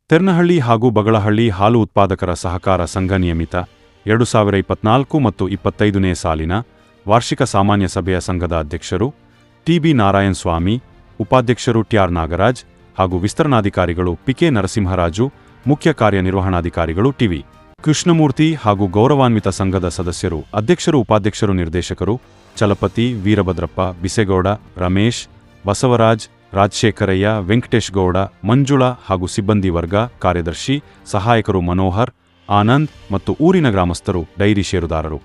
ತೆರ್ನಹಳ್ಳಿ ಹಾಗೂ ಬಗಳಹಳ್ಳಿ ಹಾಲು ಉತ್ಪಾದಕರ ಸಹಕಾರ ಸಂಘ ನಿಯಮಿತ 2024 ಮತ್ತು 25ನೇ ಸಾಲಿನ ವಾರ್ಷಿಕ ಸಾಮಾನ್ಯ ಸಭೆಯ ಸಂಘದ ಅಧ್ಯಕ್ಷರು ಟಿ.ಬಿ. ನಾರಾಯಣ ಸ್ವಾಮಿ, ಉಪಾಧ್ಯಕ್ಷರು ಟಿ.ಆರ್. ನಾಗರಾಜ್ ಹಾಗೂ ವಿಸ್ತರಣಾಧಿಕಾರಿಗಳು ಪಿ.ಕೆ. ನರಸಿಂಹರಾಜು, ಮುಖ್ಯ ಕಾರ್ಯನಿರ್ವಹಣಾಧಿಕಾರಿಗಳು ಟಿ.ವಿ. ಕೃಷ್ಣಮೂರ್ತಿ ಹಾಗೂ ಗೌರವಾನ್ವಿತ ಸಂಘದ ಸದಸ್ಯರು, ಅಧ್ಯಕ್ಷರು, ಉಪಾಧ್ಯಕ್ಷರು, ನಿರ್ದೇಶಕರು ಚಲಪತಿ, ವೀರಭದ್ರಪ್ಪ, ಬಿಸೇಗೌಡ, ರಮೇಶ್, ಬಸವರಾಜ್, ರಾಜಶೇಖರಯ್ಯ, ವೆಂಕಟೇಶ್ ಗೌಡ, ಮಂಜುಳಾ ಹಾಗೂ ಸಿಬ್ಬಂದಿ ವರ್ಗ, ಕಾರ್ಯದರ್ಶಿ, ಸಹಾಯಕರು ಮನೋಹರ್, ಆನಂದ್ ಮತ್ತು ಊರಿನ ಗ್ರಾಮಸ್ಥರು, ಡೈರಿ ಷೇರುದಾರರು,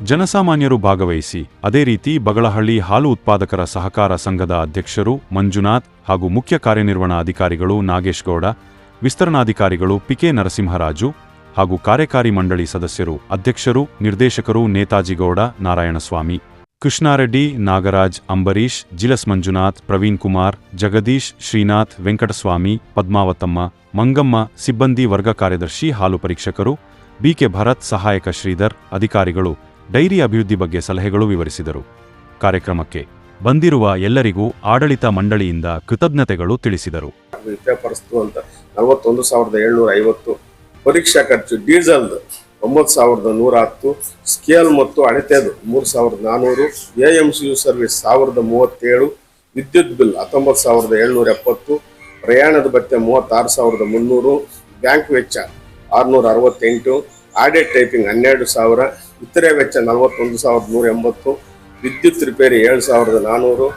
ಜನಸಾಮಾನ್ಯರು ಭಾಗವಹಿಸಿ ಅದೇ ರೀತಿ ಬಗಳಹಳ್ಳಿ ಹಾಲು ಉತ್ಪಾದಕರ ಸಹಕಾರ ಸಂಘದ ಅಧ್ಯಕ್ಷರು ಮಂಜುನಾಥ್ ಹಾಗೂ ಮುಖ್ಯ ಕಾರ್ಯನಿರ್ವಹಣಾಧಿಕಾರಿಗಳು ನಾಗೇಶ್ ಗೌಡ, ವಿಸ್ತರಣಾಧಿಕಾರಿಗಳು ಪಿ.ಕೆ. ನರಸಿಂಹರಾಜು ಹಾಗೂ ಕಾರ್ಯಕಾರಿ ಮಂಡಳಿ ಸದಸ್ಯರು, ಅಧ್ಯಕ್ಷರು, ನಿರ್ದೇಶಕರು ನೇತಾಜಿಗೌಡ, ನಾರಾಯಣಸ್ವಾಮಿ, ಕೃಷ್ಣಾರೆಡ್ಡಿ, ನಾಗರಾಜ್, ಅಂಬರೀಶ್, ಜಿಲಸ್ ಮಂಜುನಾಥ್, ಪ್ರವೀಣ್ ಕುಮಾರ್, ಜಗದೀಶ್, ಶ್ರೀನಾಥ್, ವೆಂಕಟಸ್ವಾಮಿ, ಪದ್ಮಾವತಮ್ಮ, ಮಂಗಮ್ಮ, ಸಿಬ್ಬಂದಿ ವರ್ಗ, ಕಾರ್ಯದರ್ಶಿ, ಹಾಲು ಪರೀಕ್ಷಕರು ಬಿ.ಕೆ. ಭರತ್, ಸಹಾಯಕ ಶ್ರೀಧರ್, ಅಧಿಕಾರಿಗಳು ಡೈರಿ ಅಭಿವೃದ್ಧಿ ಬಗ್ಗೆ ಸಲಹೆಗಳು ವಿವರಿಸಿದರು. ಕಾರ್ಯಕ್ರಮಕ್ಕೆ ಬಂದಿರುವ ಎಲ್ಲರಿಗೂ ಆಡಳಿತ ಮಂಡಳಿಯಿಂದ ಕೃತಜ್ಞತೆಗಳು ತಿಳಿಸಿದರು. 41,750 ಪರೀಕ್ಷಾ ಖರ್ಚು, ಡೀಸೆಲ್ 9,110, ಸ್ಕೇಲ್ ಮತ್ತು ಅಳತೆದು 3,400, ಎಎಂಸಿಯು ಸರ್ವಿಸ್ 1,037, ವಿದ್ಯುತ್ ಬಿಲ್ 19,770, ಪ್ರಯಾಣದ ಭತ್ಯೆ 36,300, ಬ್ಯಾಂಕ್ ವೆಚ್ಚ 668, ಆಡಿಟ್ ಟೈಪಿಂಗ್ 12,000, ಇತರೆ ವೆಚ್ಚ 41,180, ವಿದ್ಯುತ್ ರಿಪೇರಿ 7,400,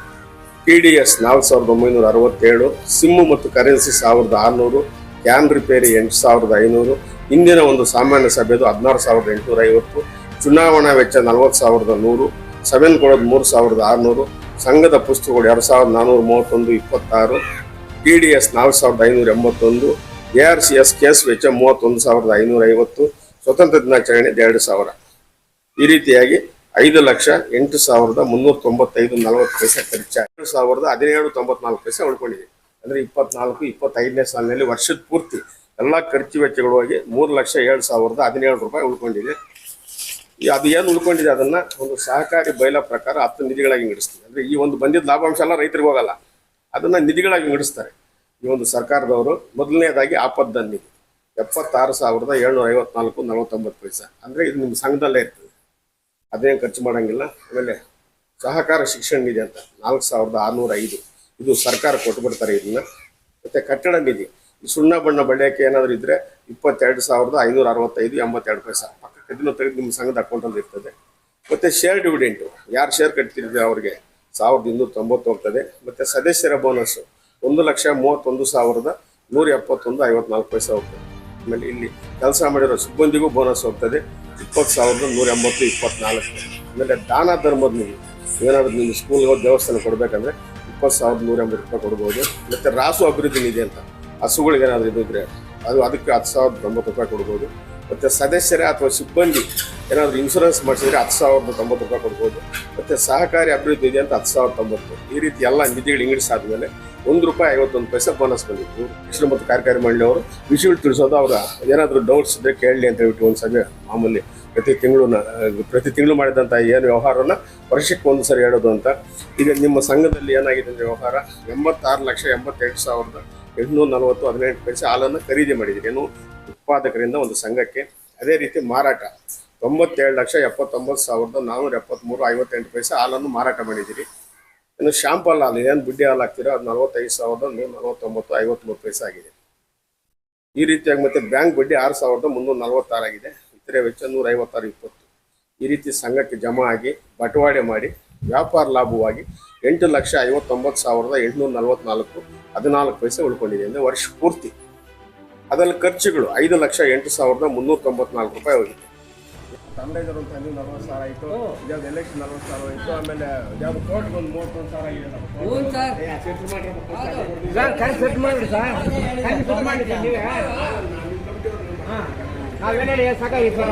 TDS 4,967, ಸಿಮ್ಮು ಮತ್ತು ಕರೆನ್ಸಿ 1,600, ಕ್ಯಾನ್ ರಿಪೇರಿ 8,500, ಇಂದಿನ ಒಂದು ಸಾಮಾನ್ಯ ಸಭೆದು 16,850, ಚುನಾವಣಾ ವೆಚ್ಚ 40,100, ಸಭೆನ್ ಕೊಡೋದು 3,600, ಸಂಘದ ಪುಸ್ತಕಗಳು 2,431, 26, TDS 4,581, ARCS ಕೇಸ್ ವೆಚ್ಚ 31,550, ಸ್ವತಂತ್ರ ದಿನಾಚರಣೆ 2,000. ಈ ರೀತಿಯಾಗಿ 5,08,395.40 ಖರ್ಚು, 2,017.94 ಉಳ್ಕೊಂಡಿದೆ. ಅಂದ್ರೆ 24-25ನೇ ಸಾಲಿನಲ್ಲಿ ವರ್ಷದ ಪೂರ್ತಿ ಎಲ್ಲ ಖರ್ಚು ವೆಚ್ಚಗಳು ಹೋಗಿ 3,07,017 ರೂಪಾಯಿ ಉಳ್ಕೊಂಡಿದೆ. ಅದು ಏನು ಉಳ್ಕೊಂಡಿದೆ ಅದನ್ನ ಒಂದು ಸಹಕಾರಿ ಬೈಲ ಪ್ರಕಾರ 10 ನಿಧಿಗಳಾಗಿ ನಡೆಸ್ತೀವಿ. ಅಂದ್ರೆ ಈ ಒಂದು ಬಂದಿದ್ದ ಲಾಭಾಂಶ ಎಲ್ಲ ರೈತರಿಗೆ ಹೋಗಲ್ಲ, ಅದನ್ನ ನಿಧಿಗಳಾಗಿ ನಡೆಸ್ತಾರೆ ಈ ಒಂದು ಸರ್ಕಾರದವರು. ಮೊದಲನೇದಾಗಿ ಆಪದ ನಿಧಿ 76,754.49. ಅಂದ್ರೆ ಇದು ನಿಮ್ಮ ಸಂಘದಲ್ಲೇ ಇರ್ತದೆ, ಅದೇನು ಖರ್ಚು ಮಾಡಂಗಿಲ್ಲ. ಆಮೇಲೆ ಸಹಕಾರ ಶಿಕ್ಷಣ ನಿಧಿ ಅಂತ 4,605, ಇದು ಸರ್ಕಾರ ಕೊಟ್ಬಿಡ್ತಾರೆ ಇದನ್ನ. ಮತ್ತೆ ಕಟ್ಟಡ ನಿಧಿ, ಸುಣ್ಣ ಬಣ್ಣ ಬಳಿಯಕ್ಕೆ ಏನಾದರೂ ಇದ್ರೆ 22,565.82 ಪಕ್ಕಕ್ಕೆ ಇದನ್ನು ತೆಗೆದು ನಿಮ್ಮ ಸಂಘದ ಅಕೌಂಟಲ್ಲಿ ಇರ್ತದೆ. ಮತ್ತೆ ಶೇರ್ ಡಿವಿಡೆಂಟು, ಯಾರು ಶೇರ್ ಕಟ್ತಿದ್ರೆ ಅವ್ರಿಗೆ 1,290 ಹೋಗ್ತದೆ. ಮತ್ತೆ ಸದಸ್ಯರ ಬೋನಸ್ 1,31,171.54 ಹೋಗ್ತದೆ. ಆಮೇಲೆ ಇಲ್ಲಿ ಕೆಲಸ ಮಾಡಿರೋ ಸಿಬ್ಬಂದಿಗೂ ಬೋನಸ್ ಹೋಗ್ತದೆ 20,180.24. ಆಮೇಲೆ ದಾನ ಧರ್ಮದ ನಿಧಿ, ಏನಾದರೂ ನೀವು ಸ್ಕೂಲ್ಗೆ ದೇವಸ್ಥಾನ ಕೊಡಬೇಕಂದ್ರೆ 20,180 ರೂಪಾಯಿ ಕೊಡ್ಬೋದು. ಮತ್ತು ರಾಸು ಅಭಿವೃದ್ಧಿ ನಿಧಿ ಅಂತ ಹಸುಗಳಿಗೆ ಏನಾದರೂ ಇದ್ದರೆ ಅದಕ್ಕೆ 10,090 ರೂಪಾಯಿ ಕೊಡ್ಬೋದು. ಮತ್ತು ಸದಸ್ಯರೇ ಅಥವಾ ಸಿಬ್ಬಂದಿ ಏನಾದರೂ ಇನ್ಶೂರೆನ್ಸ್ ಮಾಡಿಸಿದ್ರೆ 10,090 ರೂಪಾಯಿ ಕೊಡ್ಬೋದು. ಮತ್ತು ಸಹಕಾರಿ ಅಭಿವೃದ್ಧಿ ನಿಧಿ ಅಂತ 10,090. ಈ ರೀತಿ ಎಲ್ಲ ನಿಧಿಗಳು ಇಂಗ್ಲಿಸಾದ್ಮೇಲೆ ₹1.51 ಬೋನಸ್ ಬಂದಿತ್ತು. ಕೃಷಿ ಮತ್ತು ಕಾರ್ಯಕಾರಿ ಮಂಡಳಿಯವರು ವಿಷಯಗಳು ತಿಳಿಸೋದು, ಅವರ ಏನಾದರೂ ಡೌಟ್ಸ್ ಇದ್ದರೆ ಕೇಳಲಿ ಅಂತ ಹೇಳ್ಬಿಟ್ಟು ಒಂದು ಸಭೆ ಮಾಮೂಲಿ ಪ್ರತಿ ತಿಂಗಳು ಮಾಡಿದಂಥ ಏನು ವ್ಯವಹಾರನ ವರ್ಷಕ್ಕೆ ಒಂದು ಸರಿ ಹೇಳೋದು ಅಂತ. ಈಗ ನಿಮ್ಮ ಸಂಘದಲ್ಲಿ ಏನಾಗಿದೆ ಅಂದರೆ ವ್ಯವಹಾರ 86,88,840.18 ಹಾಲನ್ನು ಖರೀದಿ ಮಾಡಿದ್ದೀರಿ ಏನು ಉತ್ಪಾದಕರಿಂದ ಒಂದು ಸಂಘಕ್ಕೆ. ಅದೇ ರೀತಿ ಮಾರಾಟ 97,79,473.58 ಹಾಲನ್ನು ಮಾರಾಟ ಮಾಡಿದ್ದೀರಿ. ಇನ್ನು ಶಾಂಪಲ್ ಹಾಲು ಏನು ಬುಡ್ಡಿ ಹಾಲು ಹಾಕ್ತೀರೋ ಅದು 45,149.53 ಆಗಿದೆ. ಈ ರೀತಿಯಾಗಿ ಮತ್ತೆ ಬ್ಯಾಂಕ್ ಬಡ್ಡಿ 6,346 ಆಗಿದೆ. ಇತರೆ ವೆಚ್ಚ 156.20. ಈ ರೀತಿ ಸಂಘಕ್ಕೆ ಜಮಾ ಆಗಿ ಬಟವಾಡೆ ಮಾಡಿ ವ್ಯಾಪಾರ ಲಾಭವಾಗಿ 8,59,844.14 ಉಳ್ಕೊಂಡಿದೆ. ಅಂದರೆ ವರ್ಷ ಪೂರ್ತಿ. ಅದರಲ್ಲಿ ಖರ್ಚುಗಳು 5,08,394 ರೂಪಾಯಿ ಹೋಗಿದೆ. ತಂಡೇಜರ್ ಅಂತ 40,000 ಆಯಿತು, ಇದ್ಯಾವ್ದು ಎಲೆಕ್ಷನ್ 40,000 ಆಯಿತು, ಆಮೇಲೆ ಇದ್ಯಾವ್ದು ಕೋರ್ಟ್ಗೆ ಒಂದು 31,000 ಆಗಿದೆ. ನಾವೇನು ಸಾಕಾಗಿತ್ತು